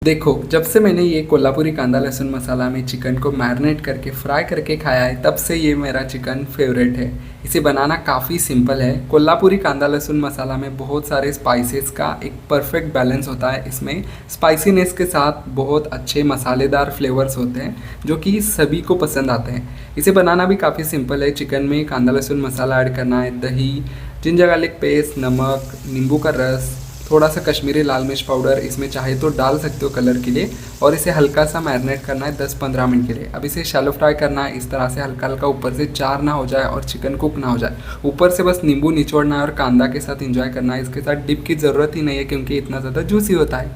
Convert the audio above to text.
देखो, जब से मैंने ये कोल्हापुरी कांदा लहसुन मसाला में चिकन को मैरिनेट करके फ्राई करके खाया है, तब से ये मेरा चिकन फेवरेट है। इसे बनाना काफ़ी सिंपल है। कोल्हापुरी कांदा लहसुन मसाला में बहुत सारे स्पाइसेस का एक परफेक्ट बैलेंस होता है। इसमें स्पाइसीनेस के साथ बहुत अच्छे मसालेदार फ्लेवर्स होते हैं जो कि सभी को पसंद आते हैं। इसे बनाना भी काफ़ी सिंपल है। चिकन में कांदा लहसुन मसाला ऐड करना है, दही, जिंजर गार्लिक पेस्ट, नमक, नींबू का रस, थोड़ा सा कश्मीरी लाल मिर्च पाउडर इसमें चाहे तो डाल सकते हो कलर के लिए, और इसे हल्का सा मैरिनेट करना है 10-15 मिनट के लिए। अब इसे शैलो फ्राई करना है इस तरह से, हल्का हल्का ऊपर से चार ना हो जाए और चिकन कुक ना हो जाए। ऊपर से बस नींबू निचोड़ना है और कांदा के साथ एंजॉय करना है। इसके साथ डिप की ज़रूरत ही नहीं है क्योंकि इतना ज़्यादा जूसी होता है।